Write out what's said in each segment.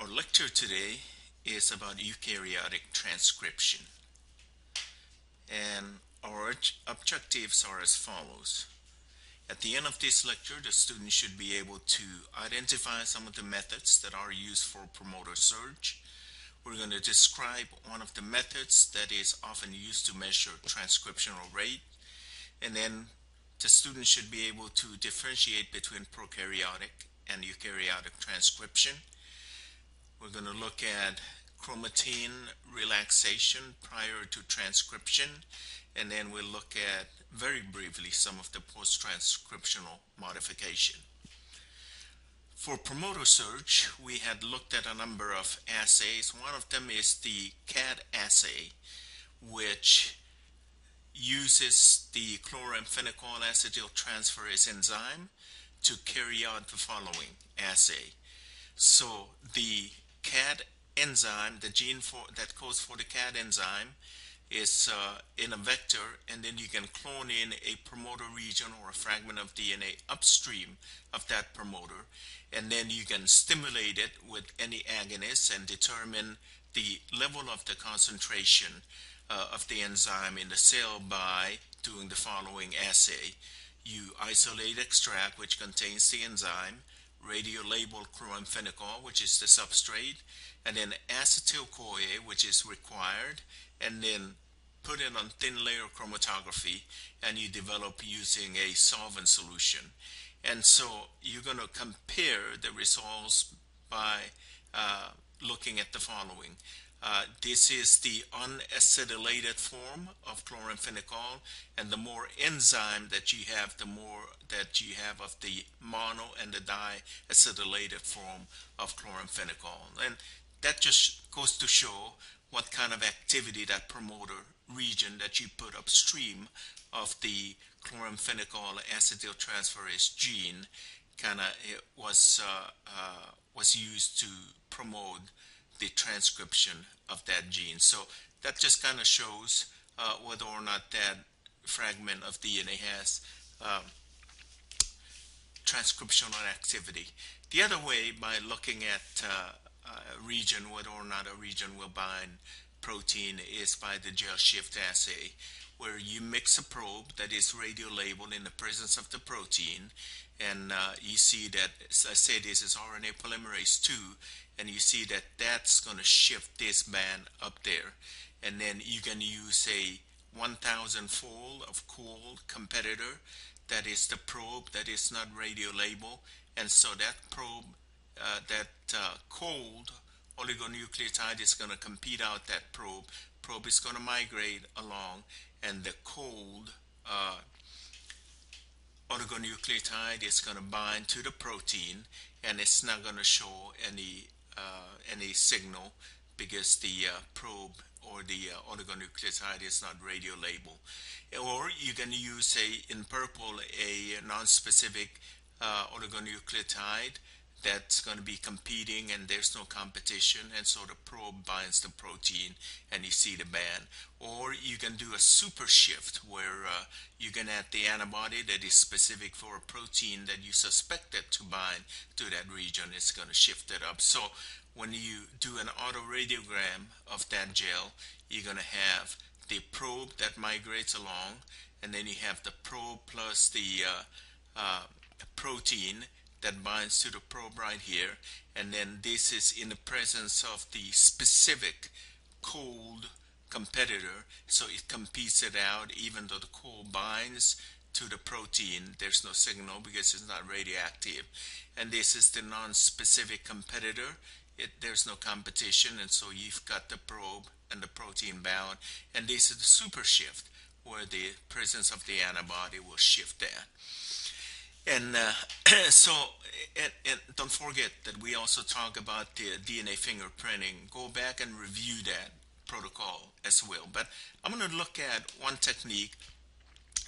Our lecture today is about eukaryotic transcription, and our objectives are as follows. At the end of this lecture, the student should be able to identify some of the methods that are used for promoter search. We're going to describe one of the methods that is often used to measure transcriptional rate, and then the student should be able to differentiate between prokaryotic and eukaryotic transcription. We're going to look at chromatin relaxation prior to transcription, and then we'll look at very briefly some of the post-transcriptional modification. For promoter search, we had looked at a number of assays. One of them is the CAD assay, which uses the chloramphenicol acetyltransferase enzyme to carry out the following assay. So the CAD enzyme, the gene that codes for the CAD enzyme, is in a vector, and then you can clone in a promoter region or a fragment of DNA upstream of that promoter, and then you can stimulate it with any agonist and determine the level of the concentration of the enzyme in the cell by doing the following assay. You isolate extract, which contains the enzyme, radiolabeled chloramphenicol, which is the substrate, and then acetyl-CoA, which is required, and then put it on thin layer chromatography, and you develop using a solvent solution. And so you're going to compare the results by looking at the following. This is the unacetylated form of chloramphenicol, and the more enzyme that you have, the more that you have of the mono and the diacetylated form of chloramphenicol. And that just goes to show what kind of activity that promoter region that you put upstream of the chloramphenicol acetyltransferase gene kind of was used to promote the transcription of that gene. So that just kind of shows whether or not that fragment of DNA has transcriptional activity. The other way, by looking at a region, whether or not a region will bind protein, is by the gel shift assay, where you mix a probe that is radiolabeled in the presence of the protein, and you see that, as I say, this is RNA polymerase 2, and you see that that's going to shift this band up there. And then you can use a 1000-fold of cold competitor, that is the probe that is not radiolabeled, and so that probe, cold oligonucleotide is going to compete out that probe. Probe is going to migrate along, and the cold oligonucleotide is going to bind to the protein, and it's not going to show any signal because the probe or the oligonucleotide is not radiolabeled. Or you can use in purple a non-specific oligonucleotide that's going to be competing, and there's no competition, and so the probe binds the protein and you see the band. Or you can do a super shift, where you can add the antibody that is specific for a protein that you suspected to bind to that region. It's going to shift it up. So when you do an autoradiogram of that gel, you're going to have the probe that migrates along, and then you have the probe plus the protein that binds to the probe right here, and then this is in the presence of the specific cold competitor, so it competes it out. Even though the cold binds to the protein, there's no signal because it's not radioactive. And this is the non-specific competitor. There's no competition, and so you've got the probe and the protein bound. And this is the super shift, where the presence of the antibody will shift that. And and don't forget that we also talk about the DNA fingerprinting. Go back and review that protocol as well. But I'm going to look at one technique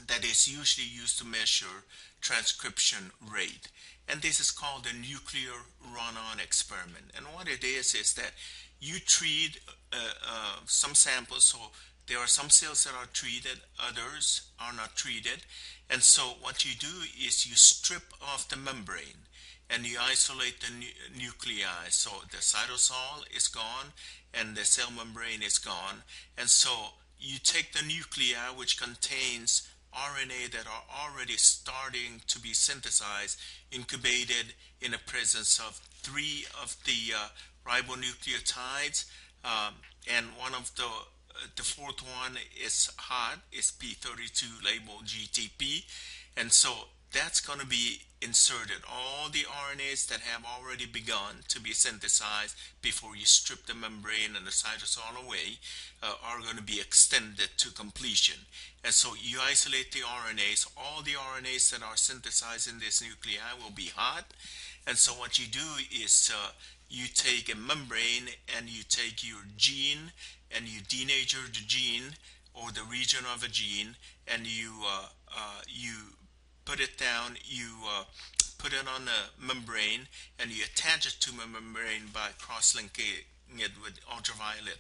that is usually used to measure transcription rate. And this is called the nuclear run-on experiment. And what it is that you treat some samples. So there are some cells that are treated, others are not treated. And so what you do is you strip off the membrane, and you isolate the nuclei. So the cytosol is gone and the cell membrane is gone. And so you take the nuclei, which contains RNA that are already starting to be synthesized, incubated in the presence of three of the ribonucleotides, and one of the fourth one is hot, is P32 labeled GTP, and so that's going to be inserted. All the RNAs that have already begun to be synthesized before you strip the membrane and the cytosol away are going to be extended to completion. And so you isolate the RNAs. All the RNAs that are synthesized in this nuclei will be hot. And so what you do is you take a membrane and you take your gene and you denature the gene or the region of a gene, and you put it down, you put it on the membrane, and you attach it to the membrane by cross-linking it with ultraviolet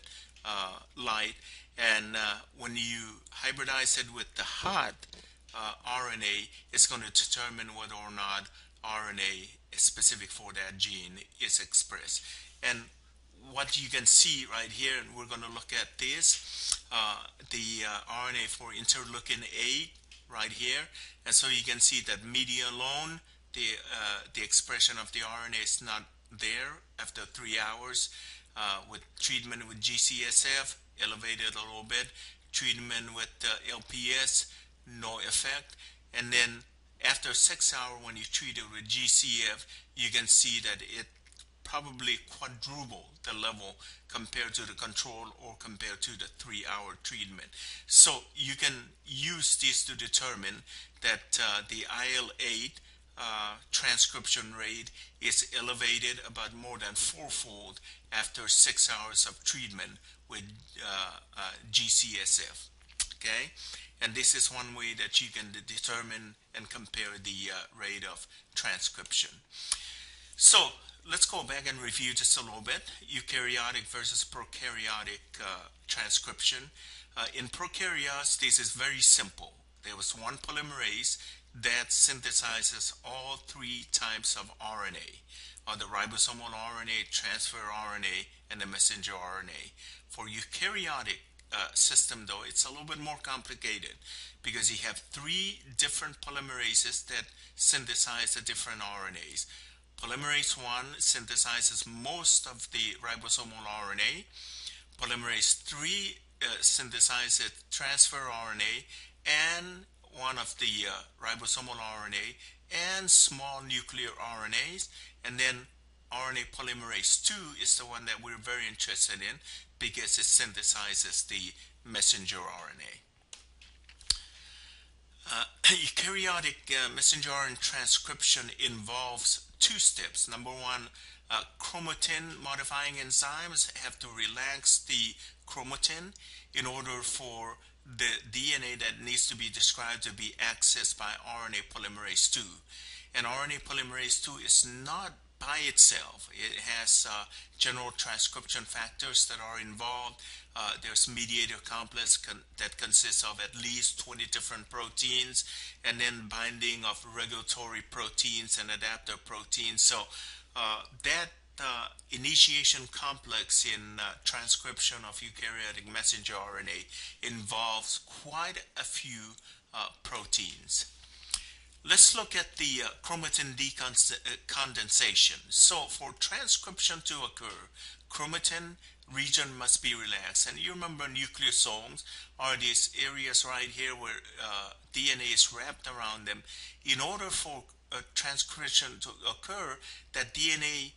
light. And when you hybridize it with the hot RNA, it's going to determine whether or not RNA specific for that gene is expressed. And what you can see right here, and we're going to look at this, the RNA for interleukin 8 right here. And so you can see that media alone, the expression of the RNA is not there after 3 hours. With treatment with GCSF, elevated a little bit. Treatment with LPS, no effect. And then after 6 hours, when you treat it with GCF, you can see that it probably quadruple the level compared to the control or compared to the 3-hour treatment. So you can use this to determine that the IL-8 transcription rate is elevated about more than 4-fold after 6 hours of treatment with GCSF. Okay, and this is one way that you can determine and compare the rate of transcription. So let's go back and review just a little bit eukaryotic versus prokaryotic transcription. In prokaryotes, this is very simple. There was one polymerase that synthesizes all 3 types of RNA, the ribosomal RNA, transfer RNA, and the messenger RNA. For eukaryotic system, though, it's a little bit more complicated because you have 3 different polymerases that synthesize the different RNAs. Polymerase 1 synthesizes most of the ribosomal RNA. Polymerase 3 synthesizes transfer RNA and one of the ribosomal RNA and small nuclear RNAs. And then RNA polymerase 2 is the one that we're very interested in because it synthesizes the messenger RNA. Eukaryotic messenger RNA transcription involves 2 steps. Number 1, chromatin modifying enzymes have to relax the chromatin in order for the DNA that needs to be described to be accessed by RNA polymerase 2. And RNA polymerase 2 is not by itself. It has general transcription factors that are involved. There's mediator complex that consists of at least 20 different proteins, and then binding of regulatory proteins and adapter proteins. So that initiation complex in transcription of eukaryotic messenger RNA involves quite a few proteins. Let's look at the chromatin decondensation. So for transcription to occur, chromatin region must be relaxed. And you remember nucleosomes are these areas right here where DNA is wrapped around them. In order for transcription to occur, that DNA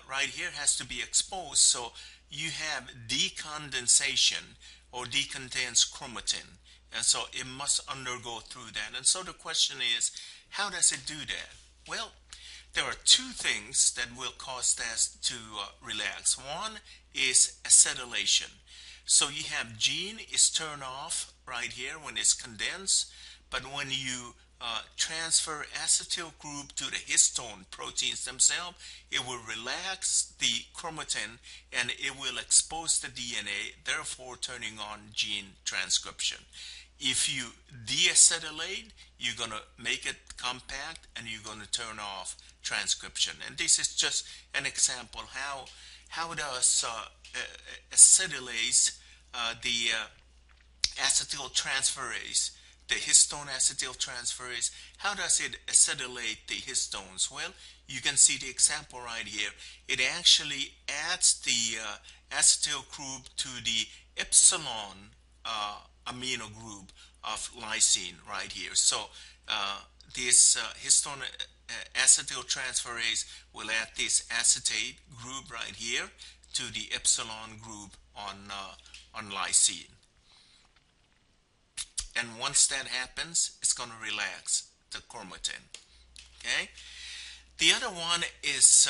right here has to be exposed. So you have decondensation or decondensed chromatin. And so it must undergo through that. And so the question is, how does it do that? Well, there are 2 things that will cause that to relax. One is acetylation. So you have gene is turned off right here when it's condensed, but when you transfer acetyl group to the histone proteins themselves, it will relax the chromatin and it will expose the DNA, therefore turning on gene transcription. if you deacetylate, you're going to make it compact and you're going to turn off transcription. And this is just an example how does acetylase, the acetyltransferase, the histone acetyltransferase, how does it acetylate the histones? Well, you can see the example right here. It actually adds the acetyl group to the epsilon amino group of lysine right here. So this histone acetyltransferase will add this acetate group right here to the epsilon group on lysine. And once that happens, it's going to relax the chromatin. Okay. The other one is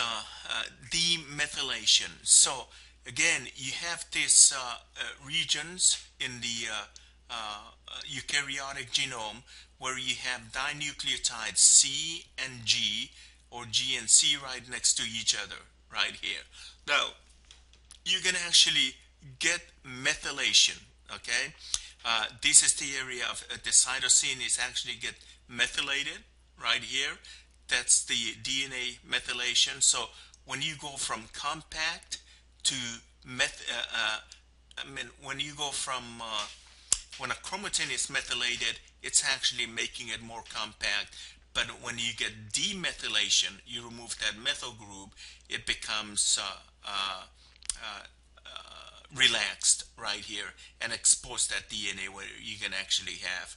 demethylation. So again, you have these regions in the eukaryotic genome where you have dinucleotides C and G, or G and C right next to each other right here. Now, you can actually get methylation. Okay. This is the area of the cytosine is actually get methylated right here. That's the DNA methylation. So when you go from compact to when you go from when a chromatin is methylated, it's actually making it more compact. But when you get demethylation, you remove that methyl group, it becomes relaxed right here and expose that DNA where you can actually have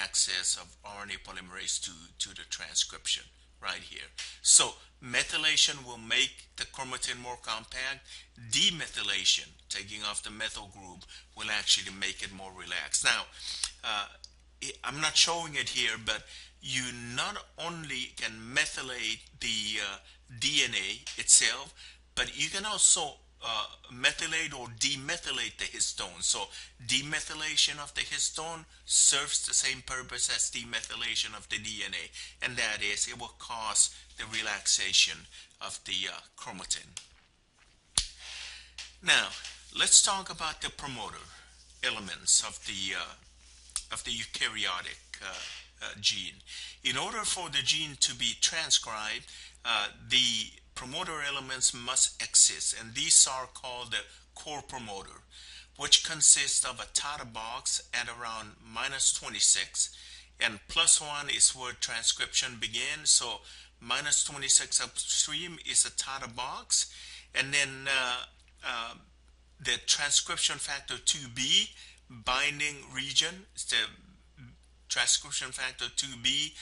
access of RNA polymerase to the transcription right here. So methylation will make the chromatin more compact. Demethylation, taking off the methyl group, will actually make it more relaxed. Now, I'm not showing it here, but you not only can methylate the DNA itself, but you can also methylate or demethylate the histone. So demethylation of the histone serves the same purpose as demethylation of the DNA, and that is it will cause the relaxation of the chromatin. Now let's talk about the promoter elements of the eukaryotic gene. In order for the gene to be transcribed, the promoter elements must exist, and these are called the core promoter, which consists of a Tata box at around -26, and +1 is where transcription begins. So -26 upstream is a Tata box, and then the transcription factor 2b binding region is the transcription factor 2b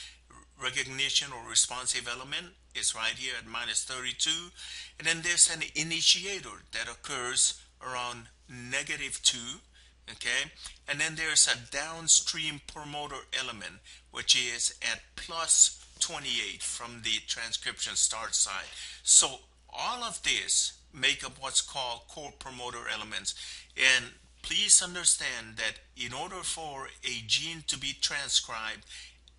recognition or responsive element is right here at -32, and then there's an initiator that occurs around -2, okay, and then there's a downstream promoter element which is at +28 from the transcription start site. So all of this make up what's called core promoter elements, and please understand that in order for a gene to be transcribed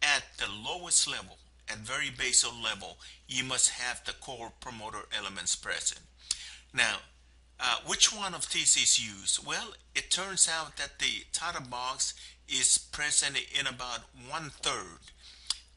at the lowest level, at very basal level, you must have the core promoter elements present. Now, which one of these is used? Well, it turns out that the Tata box is present in about 1/3,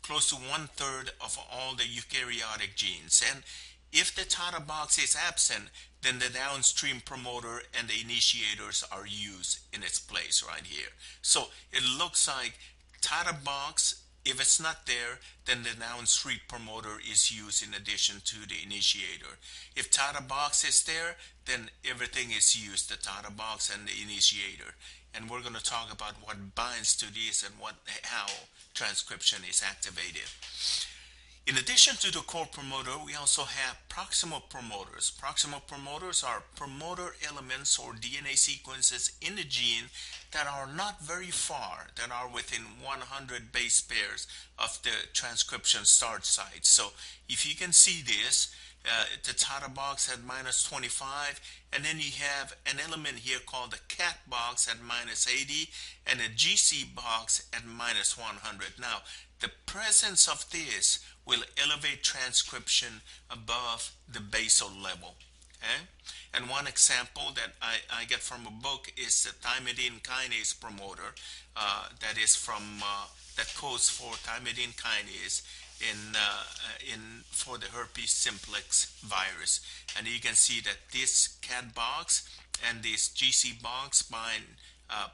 close to 1/3 of all the eukaryotic genes. And if the Tata box is absent, then the downstream promoter and the initiators are used in its place right here. So it looks like Tata box, if it's not there, then the downstream promoter is used in addition to the initiator. If Tata box is there, then everything is used, the Tata box and the initiator. And we're going to talk about what binds to this and how transcription is activated. In addition to the core promoter, we also have proximal promoters. Proximal promoters are promoter elements or DNA sequences in the gene that are not very far, that are within 100 base pairs of the transcription start site. So if you can see this, the Tata box at -25, and then you have an element here called the cat box at -80 and a GC box at -100. Now, the presence of this will elevate transcription above the basal level. Okay? And one example that I get from a book is the thymidine kinase promoter that is from that codes for thymidine kinase in for the herpes simplex virus. And you can see that this cat box and this GC box bind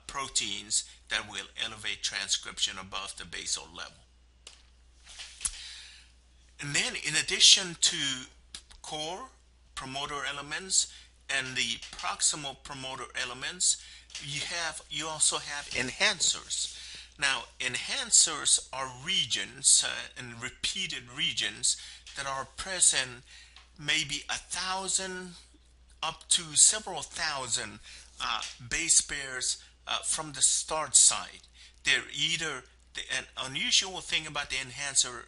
proteins that will elevate transcription above the basal level. And then in addition to core promoter elements and the proximal promoter elements, you also have enhancers. Now, enhancers are regions and repeated regions that are present maybe 1,000 up to several thousand base pairs from the start site. They're either an unusual thing about the enhancer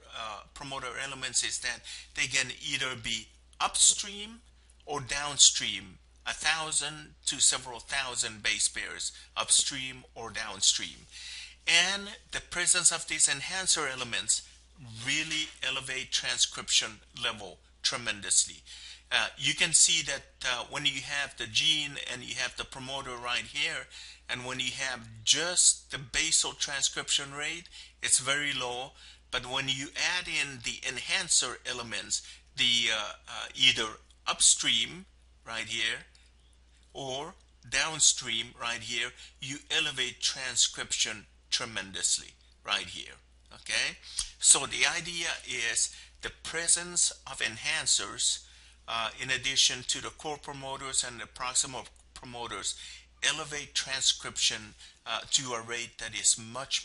promoter elements is that they can either be upstream or downstream, 1,000 to several thousand base pairs upstream or downstream. And the presence of these enhancer elements really elevate transcription level tremendously. You can see that when you have the gene and you have the promoter right here, and when you have just the basal transcription rate, it's very low. But when you add in the enhancer elements, the either upstream right here or downstream right here, you elevate transcription tremendously right here. Okay, so the idea is the presence of enhancers in addition to the core promoters and the proximal promoters elevate transcription to a rate that is much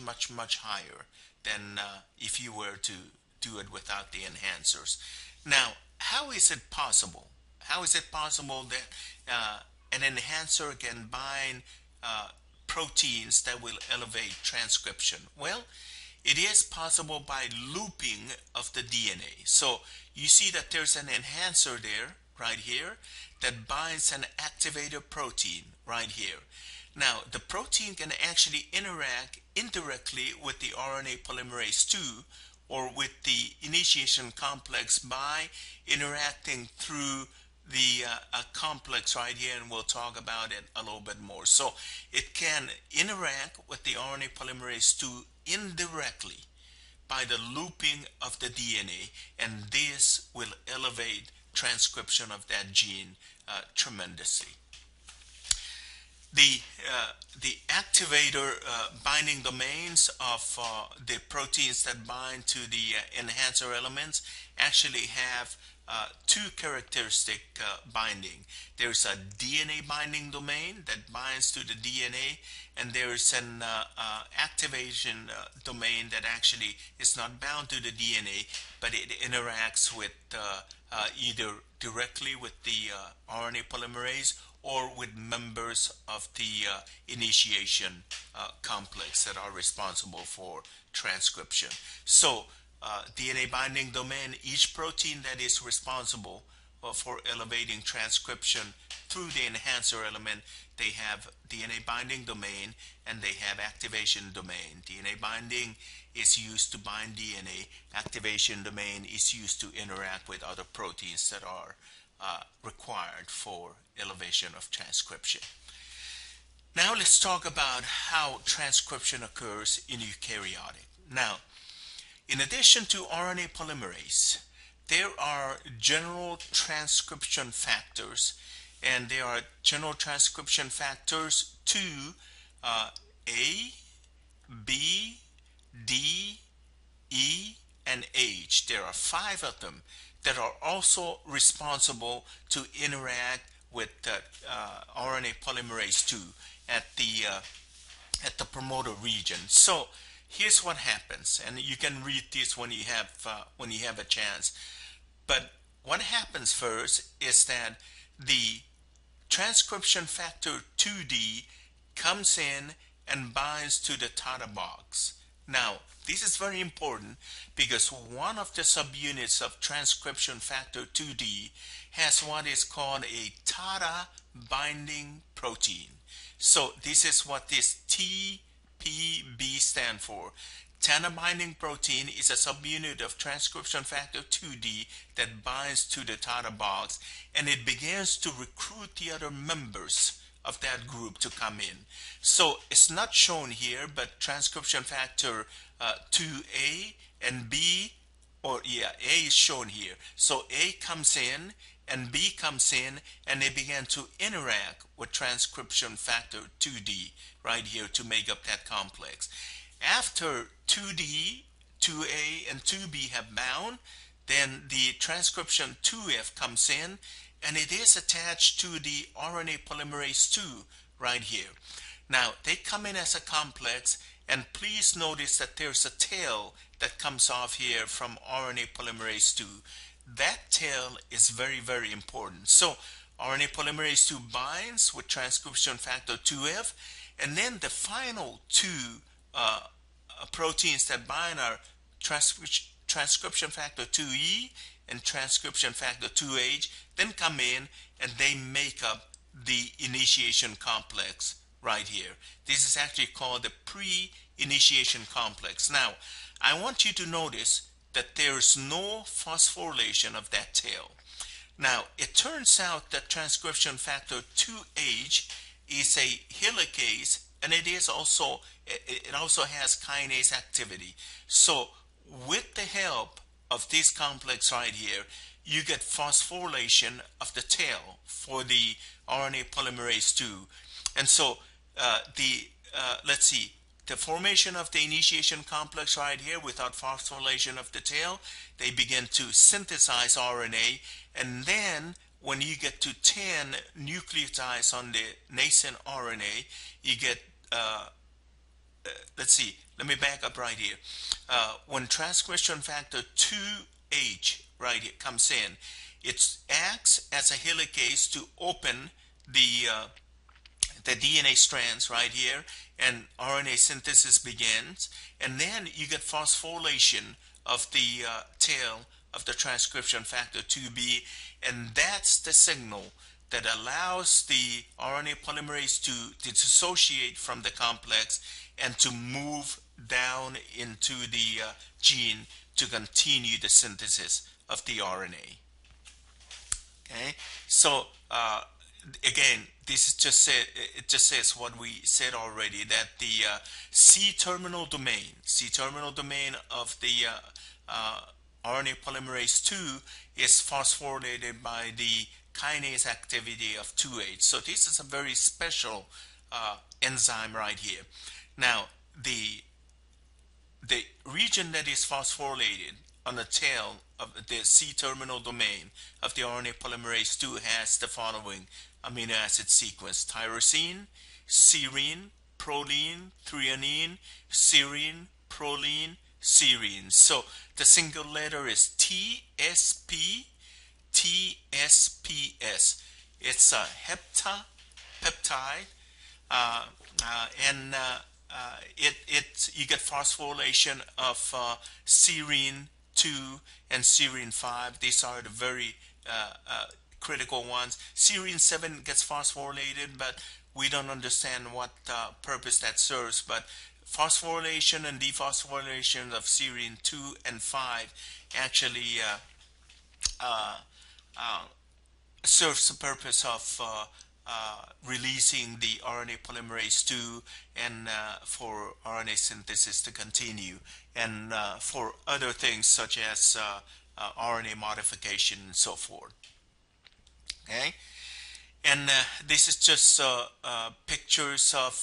higher than if you were to do it without the enhancers. Now, how is it possible? How is it possible that an enhancer can bind proteins that will elevate transcription? Well, it is possible by looping of the DNA. So you see that there's an enhancer there, right here, that binds an activator protein right here. Now, the protein can actually interact indirectly with the RNA polymerase II or with the initiation complex by interacting through the complex right here, and we'll talk about it a little bit more. So it can interact with the RNA polymerase II indirectly by the looping of the DNA, and this will elevate transcription of that gene tremendously. The activator binding domains of the proteins that bind to the enhancer elements actually have two characteristic binding. There's a DNA binding domain that binds to the DNA, and there's an activation domain that actually is not bound to the DNA, but it interacts with either directly with the RNA polymerase or with members of the initiation complex that are responsible for transcription. So DNA binding domain, each protein that is responsible for elevating transcription through the enhancer element, they have DNA binding domain and they have activation domain. DNA binding is used to bind DNA. Activation domain is used to interact with other proteins that are required for elevation of transcription. Now let's talk about how transcription occurs in eukaryotic. Now, in addition to RNA polymerase, there are general transcription factors, and there are general transcription factors 2, A, B, D, E, and H. There are 5 of them that are also responsible to interact with RNA polymerase 2 at the promoter region. So here's what happens, and you can read this when you have a chance. But what happens first is that the transcription factor 2D comes in and binds to the TATA box. Now, this is very important because one of the subunits of transcription factor 2D has what is called a TATA binding protein. So this is what this TPB stands for. TANA binding protein is a subunit of transcription factor 2D that binds to the TATA box, and it begins to recruit the other members of that group to come in. So it's not shown here, but transcription factor 2A and B, or yeah, A is shown here. So A comes in and B comes in, and they begin to interact with transcription factor 2D right here to make up that complex. After 2D, 2A, and 2B have bound, then the transcription 2F comes in, and it is attached to the RNA polymerase 2 right here. Now, they come in as a complex, and please notice that there's a tail that comes off here from RNA polymerase 2. That tail is very, very important. So, RNA polymerase 2 binds with transcription factor 2F, and then the final two proteins that bind are transcription factor 2E and transcription factor 2H, then come in and they make up the initiation complex right here. This is actually called the pre-initiation complex. Now, I want you to notice that there's no phosphorylation of that tail. Now, it turns out that transcription factor 2H is a helicase, and it also has kinase activity. So with the help of this complex right here, you get phosphorylation of the tail for the RNA polymerase 2. And so let's see, the formation of the initiation complex right here without phosphorylation of the tail, they begin to synthesize RNA, and then when you get to 10 nucleotides on the nascent RNA, you get, let's see, let me back up right here. When transcription factor 2H right here comes in, it acts as a helicase to open the DNA strands right here, and RNA synthesis begins, and then you get phosphorylation of the tail of the transcription factor 2B, and that's the signal that allows the RNA polymerase to dissociate from the complex and to move down into the gene to continue the synthesis of the RNA. Okay, so again, this is it just says what we said already, that the C-terminal domain of the RNA polymerase 2 is phosphorylated by the kinase activity of 2H. So this is a very special enzyme right here. Now, the region that is phosphorylated on the tail of the C-terminal domain of the RNA polymerase 2 has the following amino acid sequence: tyrosine, serine, proline, threonine, serine, proline, serine. So the single letter is TSP, TSPS. It's a heptapeptide, and you get phosphorylation of serine 2 and serine 5. These are the very critical ones. Serine 7 gets phosphorylated, but we don't understand what purpose that serves. But phosphorylation and dephosphorylation of serine 2 and 5 actually serves the purpose of releasing the RNA polymerase 2 and for RNA synthesis to continue, and for other things such as RNA modification and so forth. Okay, and this is just pictures of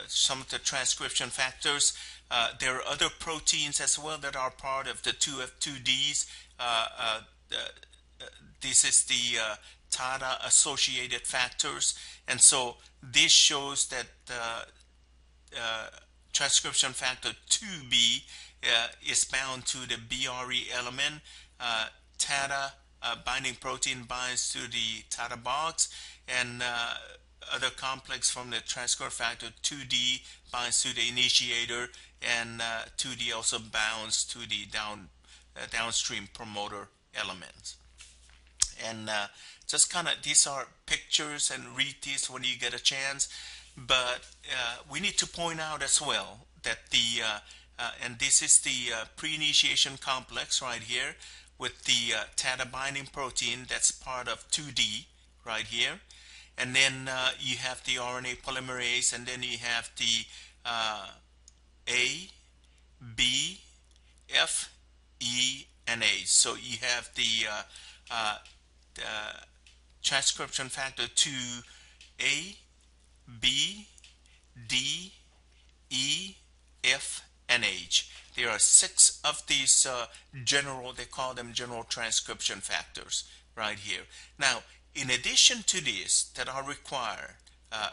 some of the transcription factors. There are other proteins as well that are part of the 2F2Ds. This is the TATA associated factors, and so this shows that transcription factor 2B is bound to the BRE element. TATA binding protein binds to the TATA box, and other complex from the transcription factor 2D binds to the initiator, and 2D also bounds to the downstream promoter elements. And just kind of, these are pictures, and read these when you get a chance. But we need to point out as well and this is the pre-initiation complex right here with the theta binding protein that's part of 2D right here. And then you have the RNA polymerase, and then you have the A, B, F, E, and A. So you have the transcription factor 2A, B, D, E, F, and H. There are 6 of these they call them general transcription factors right here. Now, in addition to this that are required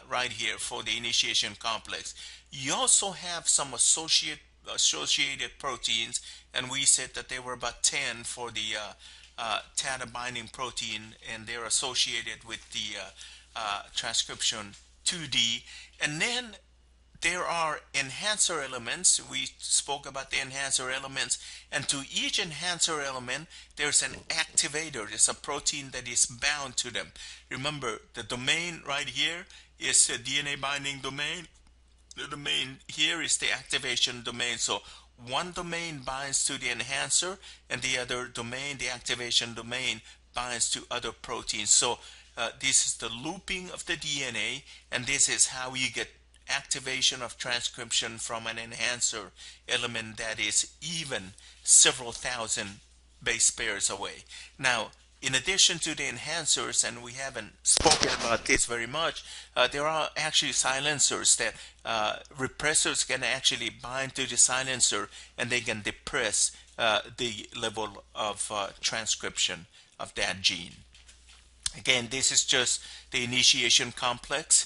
right here for the initiation complex, you also have some associated proteins, and we said that there were about 10 for the theta binding protein, and they're associated with the transcription 2D. And then there are enhancer elements. We spoke about the enhancer elements, and to each enhancer element there's an activator. There's a protein that is bound to them. Remember, the domain right here is the DNA binding domain. The domain here is the activation domain. So one domain binds to the enhancer, and the other domain, the activation domain, binds to other proteins. So this is the looping of the DNA, and this is how you get activation of transcription from an enhancer element that is even several thousand base pairs away. Now, in addition to the enhancers, and we haven't spoken about this very much, there are actually silencers that repressors can actually bind to the silencer, and they can depress the level of transcription of that gene. Again, this is just the initiation complex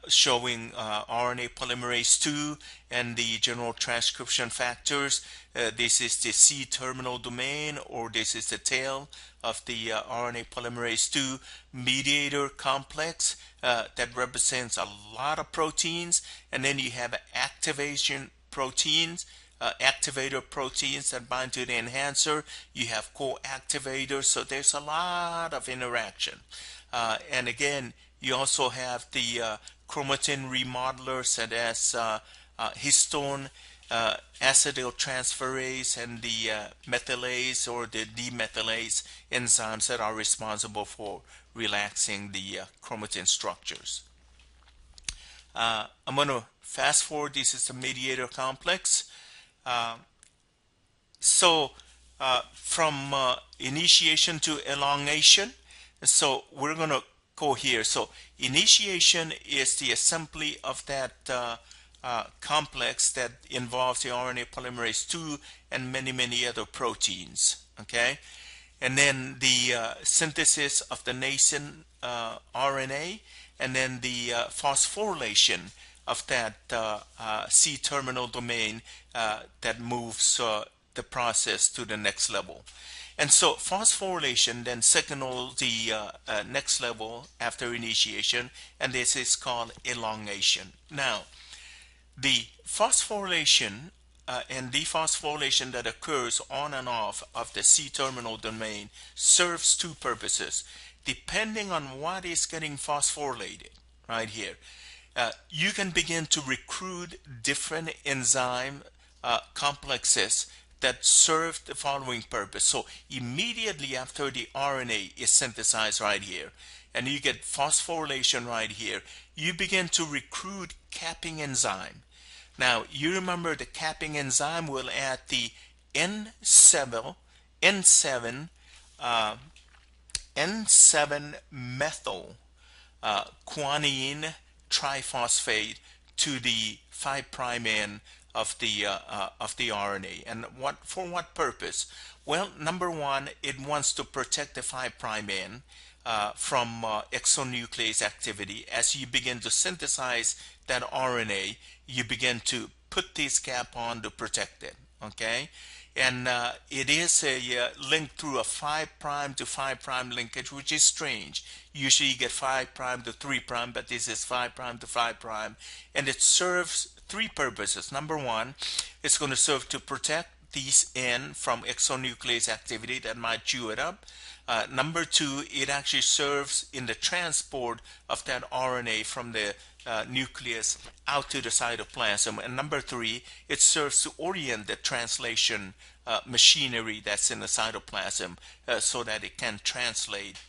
showing RNA polymerase 2 and the general transcription factors. This is the C-terminal domain, or this is the tail of the RNA polymerase 2 mediator complex that represents a lot of proteins. And then you have activation proteins, activator proteins that bind to the enhancer. You have co-activators, so there's a lot of interaction. And again, you also have the chromatin remodelers, such as histone acetyltransferase and the methylase or the demethylase enzymes that are responsible for relaxing the chromatin structures. I'm going to fast forward. This is the mediator complex. From initiation to elongation, so we're going to go here. So initiation is the assembly of that complex that involves the RNA polymerase 2 and many other proteins. Okay, and then the synthesis of the nascent RNA, and then the phosphorylation of that C-terminal domain that moves the process to the next level. And so phosphorylation then signals the next level after initiation, and this is called elongation. Now, the phosphorylation and dephosphorylation that occurs on and off of the C-terminal domain serves 2 purposes, depending on what is getting phosphorylated right here. You can begin to recruit different enzyme complexes that serve the following purpose. So immediately after the RNA is synthesized right here, and you get phosphorylation right here, you begin to recruit capping enzyme. Now, you remember the capping enzyme will add the N7 methyl guanine triphosphate to the 5' end of the RNA. And for what purpose? Well, number one, it wants to protect the 5' end from exonuclease activity. As you begin to synthesize that RNA, you begin to put this cap on to protect it. Okay, and it is a link through a 5' to 5' linkage, which is strange. Usually you get 5' to 3', but this is 5' to 5', and it serves 3 purposes. Number one, it's going to serve to protect these N from exonuclease activity that might chew it up. Number two, it actually serves in the transport of that RNA from the nucleus out to the cytoplasm. And number three, it serves to orient the translation machinery that's in the cytoplasm so that it can translate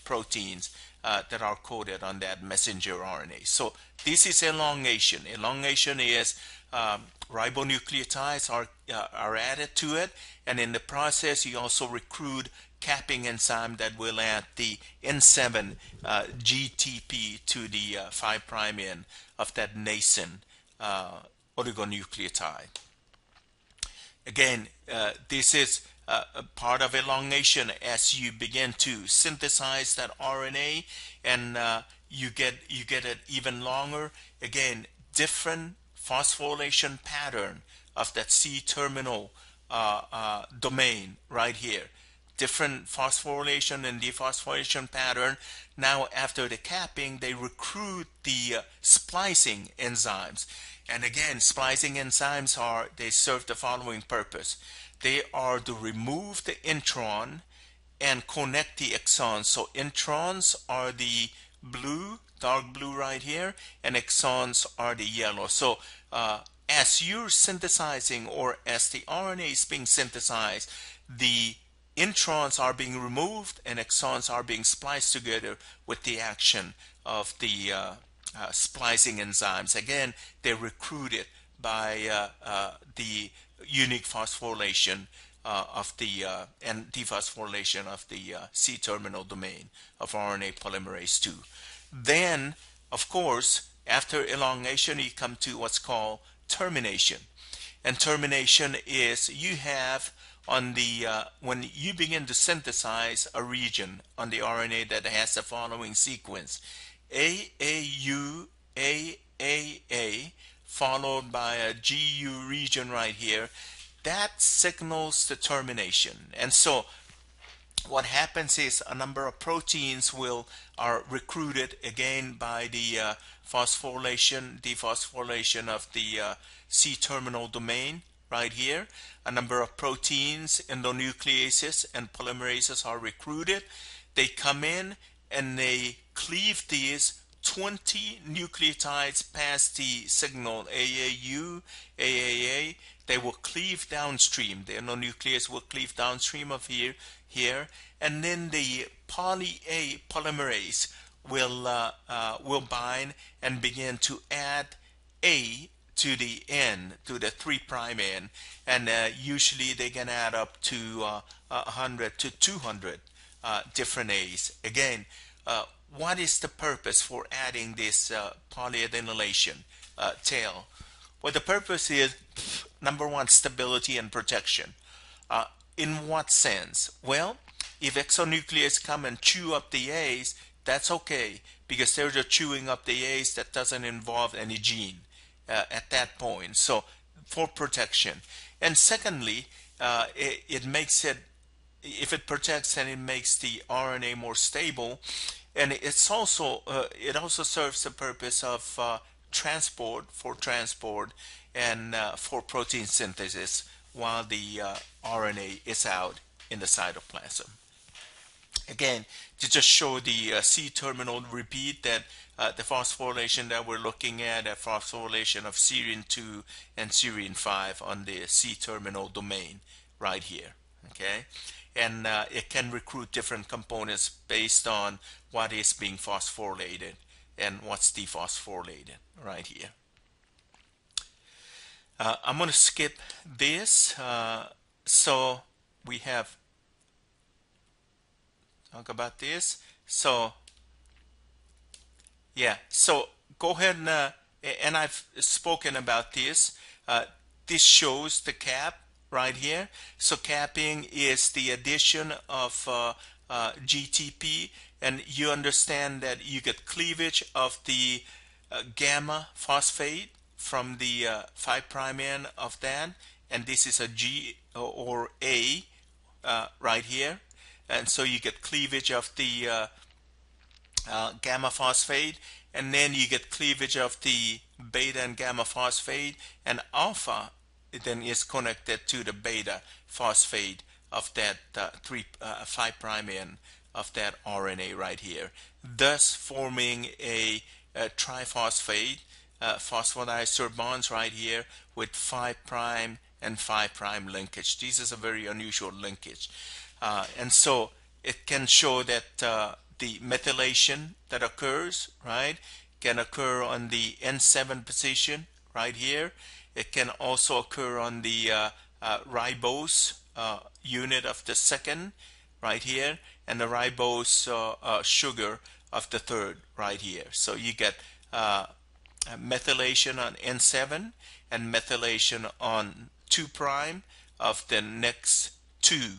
proteins that are coded on that messenger RNA. So this is elongation. Elongation is ribonucleotides are added to it, and in the process you also recruit capping enzyme that will add the N7 GTP to the 5' end of that nascent oligonucleotide. Again, this is a part of elongation as you begin to synthesize that RNA, and you get it even longer. Again, different phosphorylation pattern of that C-terminal domain right here. Different phosphorylation and dephosphorylation pattern. Now after the capping, they recruit the splicing enzymes. And again, splicing enzymes they serve the following purpose. They are to remove the intron and connect the exons. So introns are the blue, dark blue right here, and exons are the yellow. So as you're synthesizing, or as the RNA is being synthesized, the introns are being removed and exons are being spliced together with the action of the splicing enzymes. Again, they're recruited by the unique phosphorylation of the and dephosphorylation of the C-terminal domain of RNA polymerase 2. Then, of course, after elongation, you come to what's called termination. And termination is you have on the when you begin to synthesize a region on the RNA that has the following sequence: AAU, AAA, followed by a GU region right here. That signals the termination. And so what happens is a number of proteins are recruited again by the phosphorylation, dephosphorylation of the C-terminal domain right here. A number of proteins, endonucleases and polymerases are recruited. They come in and they cleave these 20 nucleotides past the signal AAU, AAA. They will cleave downstream. The endonuclease will cleave downstream of here, and then the poly A polymerase will bind and begin to add A to the N, to the 3' end, and usually they can add up to 100 to 200 different A's. Again, what is the purpose for adding this polyadenylation tail? Well, the purpose is, number one, stability and protection. In what sense? Well, if exonucleases come and chew up the A's, that's okay, because they're just chewing up the A's. That doesn't involve any gene at that point. So for protection. And secondly, it makes it, if it protects, then it makes the RNA more stable. And it also serves the purpose of transport and for protein synthesis while the RNA is out in the cytoplasm. Again, to just show the C-terminal repeat, that the phosphorylation that we're looking at, a phosphorylation of serine 2 and serine 5 on the C-terminal domain right here. Okay, and it can recruit different components based on what is being phosphorylated and what's dephosphorylated right here. I'm going to skip this. So we have talk about this. So yeah, so go ahead and I've spoken about this. This shows the cap right here. So capping is the addition of GTP, and you understand that you get cleavage of the gamma phosphate from the 5' end of that, and this is a G or A right here, and so you get cleavage of the gamma phosphate, and then you get cleavage of the beta and gamma phosphate, and alpha then is connected to the beta phosphate of that 5' end of that RNA right here, thus forming a triphosphate phosphodiester bonds right here with 5' and 5' linkage. This is a very unusual linkage. And so it can show that the methylation that occurs, right, can occur on the N7 position right here. It can also occur on the ribose unit of the second right here, and the ribose sugar of the third right here. So you get methylation on N7 and methylation on 2' of the next two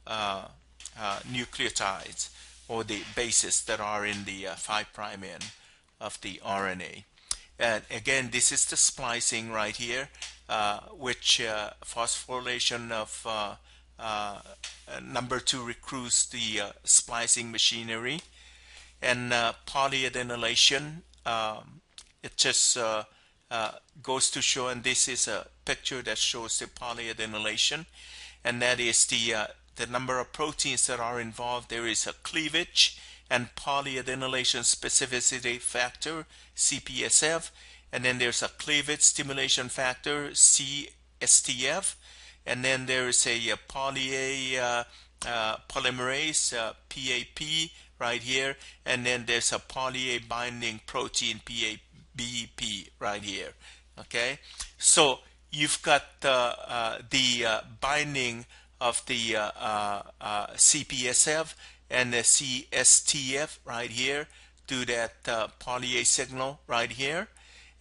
nucleotides or the bases that are in the 5' end of the RNA. And again, this is the splicing right here, which phosphorylation of number 2 recruits the splicing machinery. And polyadenylation, it just goes to show, and this is a picture that shows the polyadenylation, and that is the number of proteins that are involved. There is a cleavage and polyadenylation specificity factor, CPSF, and then there's a cleavage stimulation factor, CSTF, and then there is a polymerase, PAP, right here, and then there's a poly-A binding protein, PABP, right here. Okay, so you've got the binding of the CPSF and the CSTF right here to that poly-A signal right here,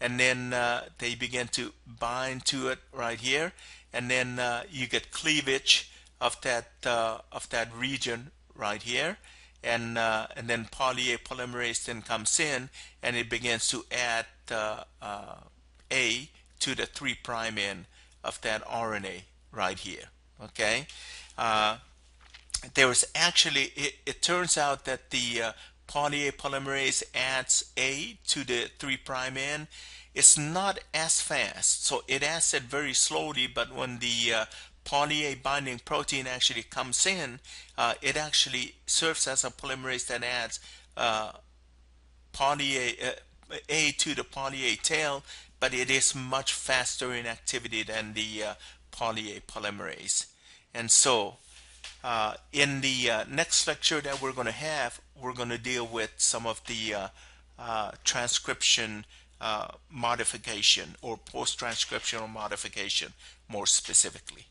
and then they begin to bind to it right here, and then you get cleavage of that region right here, and then poly-A polymerase then comes in and it begins to add A to the 3' end of that RNA right here. Okay, there was actually, it turns out that the poly-A polymerase adds A to the 3' end. It's not as fast, so it adds it very slowly, but when the poly-A binding protein actually comes in, it actually serves as a polymerase that adds A to the poly-A tail, but it is much faster in activity than the poly-A polymerase. And so in the next lecture that we're going to have, we're going to deal with some of the transcription modification or post-transcriptional modification more specifically.